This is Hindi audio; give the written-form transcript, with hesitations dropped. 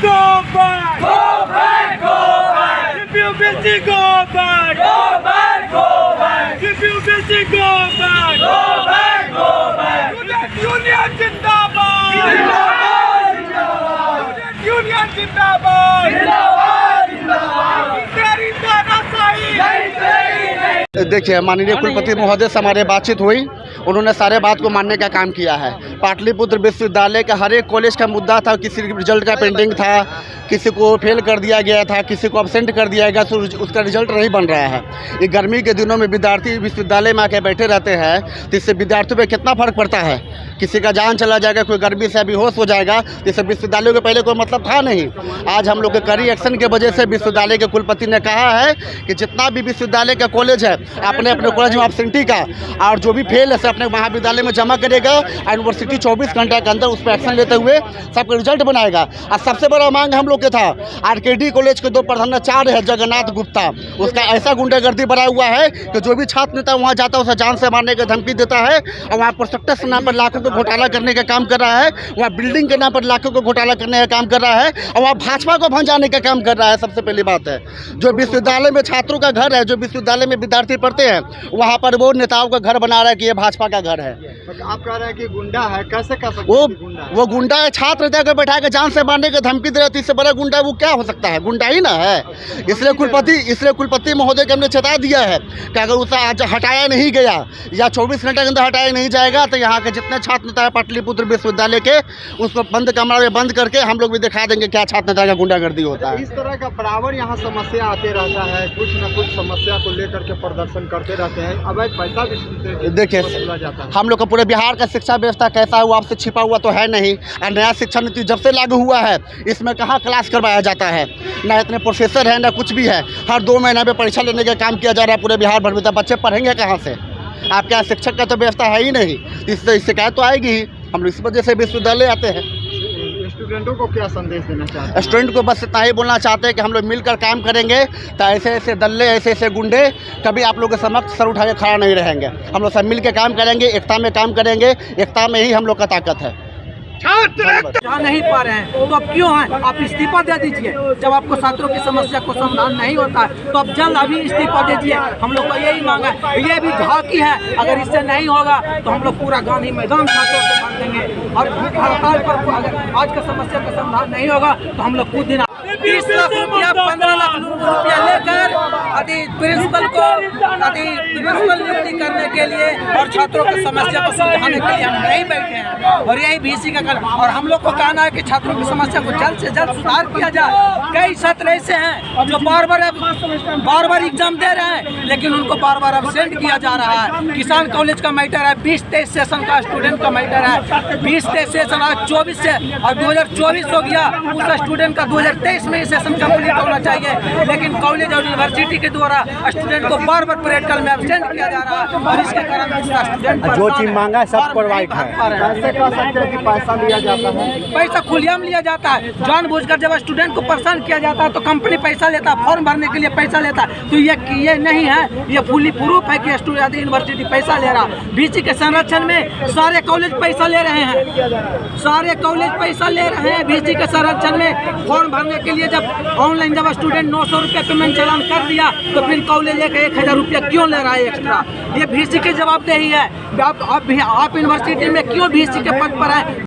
go back! Go back, go back! If you busy, go back! Go back, go back! If you busy, go back! Go back, go back! Student Union Zindabad! जिंदाबाद, जिंदाबाद! Student Union Zindabad! जिंदाबाद, जिंदाबाद! तेरी तानाशाही! नहीं चलेगी, नहीं। देखिए, माननीय कुलपति महोदय से हमारे बातचीत हुई, उन्होंने सारे बात को मानने का काम किया है। पाटलिपुत्र विश्वविद्यालय का हर एक कॉलेज का मुद्दा था, किसी रिजल्ट का पेंडिंग था, किसी को फेल कर दिया गया था, किसी को अब्सेंट कर दिया गया, तो उसका रिजल्ट नहीं बन रहा है। ये गर्मी के दिनों में विद्यार्थी विश्वविद्यालय में आके बैठे रहते हैं, तो इससे विद्यार्थियों पे कितना फ़र्क पड़ता है। किसी का जान चला जाएगा, कोई गर्मी से बेहोश हो जाएगा, तो इससे विश्वविद्यालयों के पहले कोई मतलब था नहीं। आज हम लोग के कड़ी एक्शन के वजह से विश्वविद्यालय के कुलपति ने कहा है कि जितना भी विश्वविद्यालय का कॉलेज है, अपने अपने कॉलेज में एब्सेंटी का और जो भी फेल है अपने महाविद्यालय में जमा करेगा, यूनिवर्सिटी 24 घंटे के अंदर उस पर एक्शन लेते हुए सबका रिजल्ट बनाएगा। और सबसे बड़ा मांग हम लोग के था, आरकेडी कॉलेज के 2 प्रधानाचार्य है जगन्नाथ गुप्ता, उसका ऐसा गुंडागर्दी बढ़ा हुआ है कि जो भी छात्र नेता वहाँ जाता है उसे जान से मारने की धमकी देता है, और वहाँ प्रोस्पेक्टस के नाम पर लाखों को घोटाला करने का काम कर रहा है, वहाँ बिल्डिंग के नाम पर लाखों को घोटाला करने का काम कर रहा है, और वहाँ भाजपा को भंजाने का काम कर रहा है। सबसे पहली बात है, जो विश्वविद्यालय में छात्रों का घर है, जो विश्वविद्यालय में विद्यार्थी पढ़ते हैं, वहाँ पर वो नेताओं का घर बना रहा है कि ये भाजपा का घर है। आप कह रहे हैं कि गुंडा है, कैसे कर सकते वो हैं कि गुंडा है? वो गुंडा है, छात्र नेता को बैठा के जान से मारने की धमकी दे रहा है। इससे बड़ा गुंडा वो क्या हो सकता है? गुंडा ही ना है। इसलिए कुलपति महोदय को हमने चेता दिया है कि अगर उसे आज हटाया नहीं गया या 24 घंटे के अंदर हटाया नहीं जाएगा, तो यहाँ के जितने छात्र नेता है पाटलिपुत्र विश्वविद्यालय के, उसको बंद कमरा में बंद करके हम लोग भी दिखा देंगे क्या छात्र नेता का गुंडागर्दी होता है। इस तरह का बराबर यहाँ समस्या आते रहता है, कुछ न कुछ समस्या को लेकर के प्रदर्शन करते रहते हैं। अब एक पैसा भी देखिए, वसूला जाता है। हम लोग का पूरे बिहार का शिक्षा व्यवस्था कैसा है वो आपसे छिपा हुआ तो है नहीं। और नया शिक्षा नीति जब से लागू हुआ है, इसमें कहाँ क्लास करवाया जाता है, ना इतने प्रोफेसर हैं ना कुछ भी है। हर 2 महीने में परीक्षा लेने का काम किया जा रहा है पूरे बिहार भर में, तो बच्चे पढ़ेंगे कहाँ से? आपके यहाँ शिक्षक का तो व्यवस्था है ही नहीं, इससे शिकायत तो आएगी ही। हम लोग इस वजह से विश्वविद्यालय आते हैं। स्टूडेंटों को क्या संदेश देना चाहते हैं? स्टूडेंट को बस इतना ही बोलना चाहते हैं कि हम लोग मिलकर काम करेंगे, तो ऐसे ऐसे दल्ले, ऐसे ऐसे गुंडे कभी आप लोगों के समक्ष सर उठाए खड़ा नहीं रहेंगे। हम लोग सब मिल के काम करेंगे, एकता में काम करेंगे, एकता में ही हम लोग का ताकत है। जहाँ नहीं पा रहे हैं तो अब क्यों हैं? आप इस्तीफा दे दीजिए। जब आपको छात्रों की समस्या को समाधान नहीं होता है तो आप जल्द अभी इस्तीफा दे दीजिए। हम लोग को यही मांग है, ये भी झांकी है। अगर इससे नहीं होगा तो हम लोग पूरा गांधी मैदान छात्रों से बांध देंगे, और हड़ताल पर अगर आज का समस्या का समाधान नहीं होगा तो हम लोग खुद दिन 20 लाख रुपया 15 लाख रुपया लेकर प्रिंसिपल नियुक्ति करने के लिए और छात्रों की समस्या को सुलझाने के लिए हम नहीं बैठे हैं। और यही VC का कर, और हम लोग को कहना है कि छात्रों की समस्या को जल्द से जल्द सुधार किया जाए। कई छात्र ऐसे हैं जो बार बार एग्जाम दे रहे हैं, लेकिन उनको बार बार अब्सेंट किया जा रहा है। किसान कॉलेज का मैटर है, 20-23 सेशन का स्टूडेंट का मैटर है। 20-23 सेशन आज 24 से और 2024 हो गया, उस स्टूडेंट का 2023 में सेशन कंप्लीट होना चाहिए, लेकिन कॉलेज और यूनिवर्सिटी के द्वारा स्टूडेंट को बार बार प्रैक्टिकल में एब्सेंट किया जा रहा है, और इसके कारण स्टूडेंट जो चीज मांगा है सब प्रोवाइड है। कैसे कह सकते हैं कि पैसा लिया जाता है? पैसा खुलेआम लिया जाता है। जानबूझकर जब स्टूडेंट को परेशान किया जाता है तो कंपनी पैसा लेता है, फॉर्म भरने के लिए पैसा लेता है। तो ये नहीं है, ये फुली प्रूफ है कि स्टूडेंट यूनिवर्सिटी पैसा ले रहा। VC के संरक्षण में सारे कॉलेज पैसा ले रहे हैं, सारे कॉलेज पैसा ले रहे हैं। VC के संरक्षण में फॉर्म भरने के लिए जब ऑनलाइन जब स्टूडेंट 900 रुपया पेमेंट चालान कर दिया, तो फिर कॉलेज लेकर 1000 रुपया क्यों ले रहा है एक्स्ट्रा? ये VC की जवाबदेही है। आप यूनिवर्सिटी में क्यों VC के पद पर है?